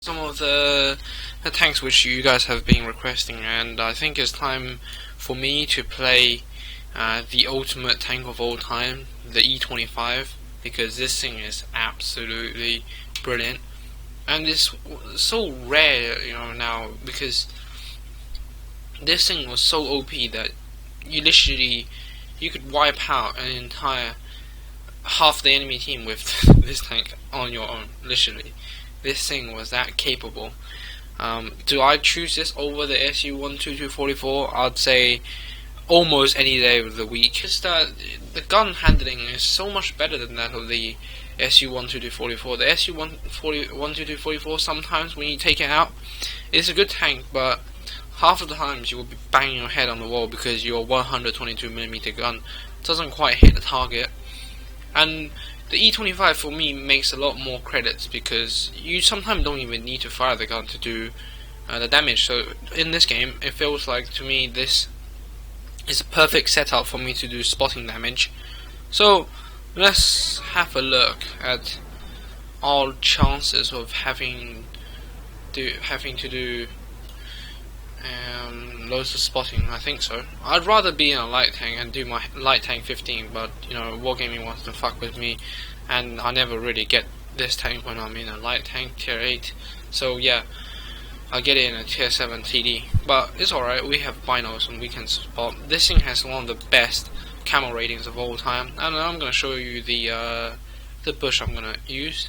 some of the tanks which you guys have been requesting, and I think it's time for me to play the ultimate tank of all time, the E-25, because this thing is absolutely brilliant, and it's so rare, now, because this thing was so OP that you could wipe out an entire half the enemy team with this tank on your own, literally. This thing was that capable. Do I choose this over the SU-12244? I'd say almost any day of the week. Just that the gun handling is so much better than that of the SU-12244. The SU-12244, sometimes when you take it out, it's a good tank, but half of the times you will be banging your head on the wall because your 122mm gun doesn't quite hit the target. And the E-25 for me makes a lot more credits because you sometimes don't even need to fire the gun to do the damage. So in this game, it feels like to me this is a perfect setup for me to do spotting damage. So let's have a look at all chances of having to do loads of spotting. I think so. I'd rather be in a light tank and do my light tank 15, but Wargaming wants to fuck with me, and I never really get this tank when I'm in a light tank tier 8. So yeah, I'll get it in a tier 7 TD, but it's alright. We have binos and we can spot. This thing has one of the best camo ratings of all time, and I'm gonna show you the bush I'm gonna use.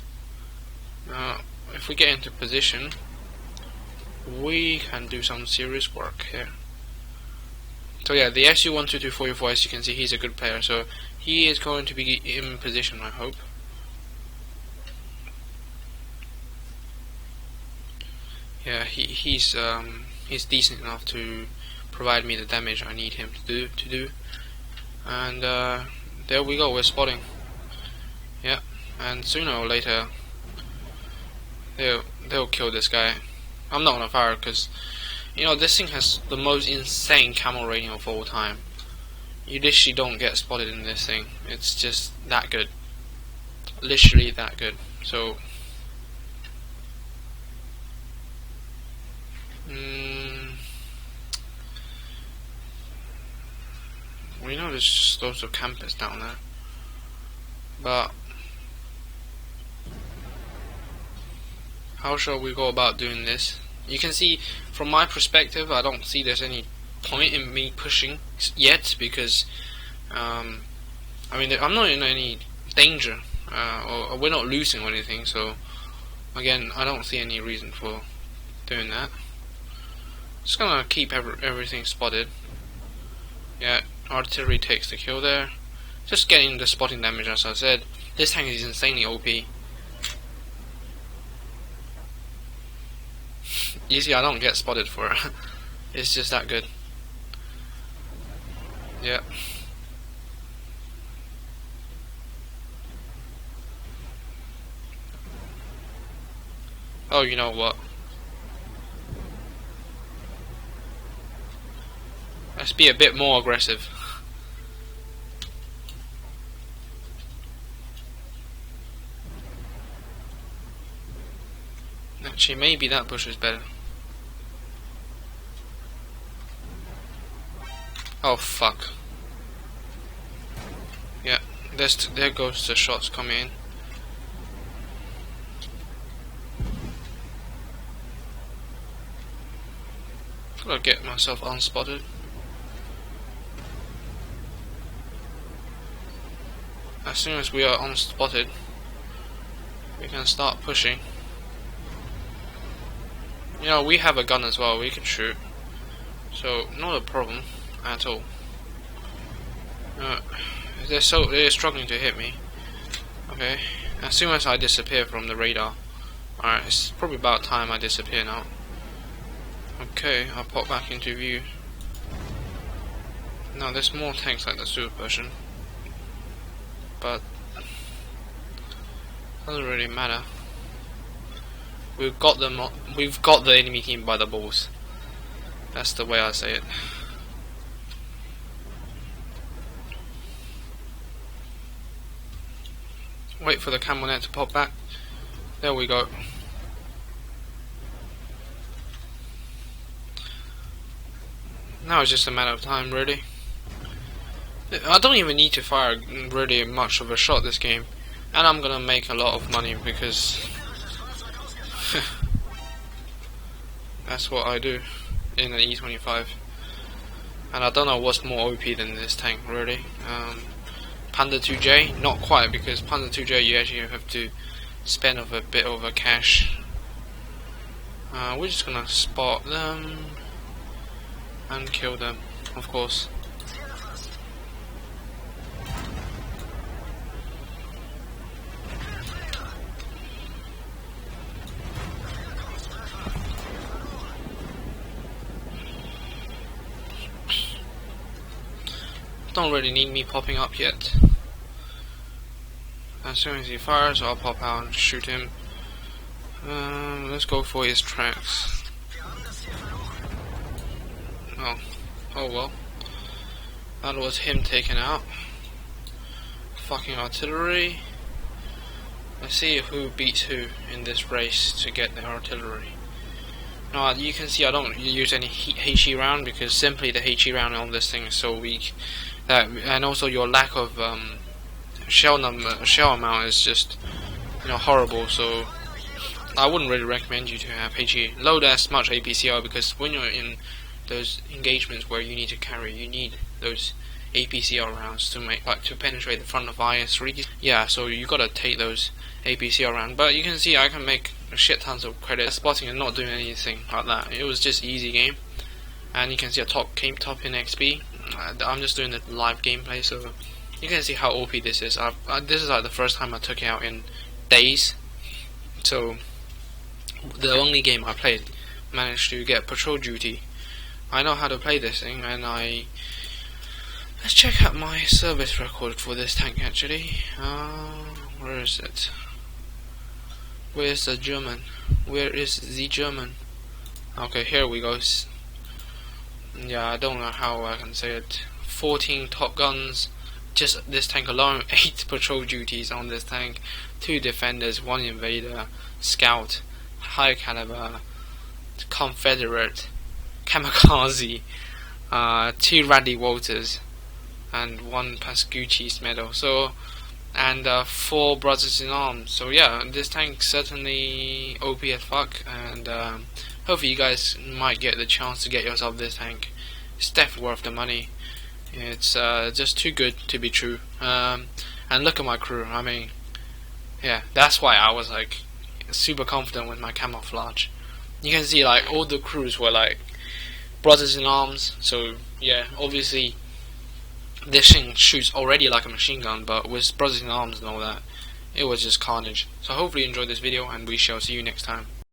If we get into position, we can do some serious work here. So yeah, the SU-12244, as you can see, he's a good player, so he is going to be in position, I hope. Yeah, he's decent enough to provide me the damage I need him to do. And there we go, we're spotting. Yeah, and sooner or later they'll kill this guy. I'm not gonna fire because this thing has the most insane camo rating of all time. You literally don't get spotted in this thing. It's just that good, literally that good. So we know there's just loads of campers down there, but how shall we go about doing this? You can see from my perspective, I don't see there's any point in me pushing yet because I'm not in any danger, or we're not losing or anything. So again, I don't see any reason for doing that. Just gonna keep everything spotted. Yeah, artillery takes the kill there. Just getting the spotting damage, as I said. This tank is insanely OP. You see, I don't get spotted for it. It's just that good. Yeah. Oh, you know what? Let's be a bit more aggressive. Actually, maybe that bush is better. Oh fuck. Yeah, there goes the shots coming in. Gotta get myself unspotted. As soon as we are unspotted, we can start pushing. We have a gun as well, we can shoot. So, not a problem at all. They're struggling to hit me. Okay, as soon as I disappear from the radar. Alright, it's probably about time I disappear now. Okay, I'll pop back into view. Now there's more tanks like the super version, but doesn't really matter. We've got the enemy team by the balls. That's the way I say it. Wait for the camo net to pop back. There we go. Now it's just a matter of time, really. I don't even need to fire really much of a shot this game, and I'm gonna make a lot of money because that's what I do in an E-25. And I don't know what's more OP than this tank, really. Panda 2J, not quite, because Panda 2J you actually have to spend a bit of a cash. We're just gonna spot them and kill them, of course. Don't really need me popping up yet. As soon as he fires, I'll pop out and shoot him. Let's go for his tracks. Oh well. That was him taken out. Fucking artillery. Let's see who beats who in this race to get the artillery. Now you can see I don't use any HE round because simply the HE round on this thing is so weak. And also your lack of shell amount is just horrible. So I wouldn't really recommend you to have HE. Load as much APCR because when you're in those engagements where you need to carry, you need those APCR rounds to penetrate the front of IS-3. Yeah, so you gotta take those APCR rounds. But you can see I can make shit tons of credit spotting and not doing anything like that. It was just easy game, and you can see I came top in XP. I'm just doing the live gameplay, so you can see how OP this is. This is like the first time I took it out in days, so the only game I played managed to get patrol duty. I know how to play this thing, and let's check out my service record for this tank actually. Where is it? Where's the German? Where is the German? Okay, here we go. Yeah, I don't know how I can say it. 14 top guns, just this tank alone. 8 patrol duties on this tank. 2 defenders, 1 invader, scout, high caliber, confederate, kamikaze, 2 Randy Walters, and 1 Pascucci's medal. So, and 4 brothers in arms. So yeah, this tank certainly OP as fuck, and hopefully you guys might get the chance to get yourself this tank. It's definitely worth the money. It's just too good to be true. And look at my crew. I mean, yeah, that's why I was like super confident with my camouflage. You can see like all the crews were like brothers in arms. So yeah, obviously this thing shoots already like a machine gun, but with brothers in arms and all that, it was just carnage. So hopefully you enjoyed this video, and we shall see you next time.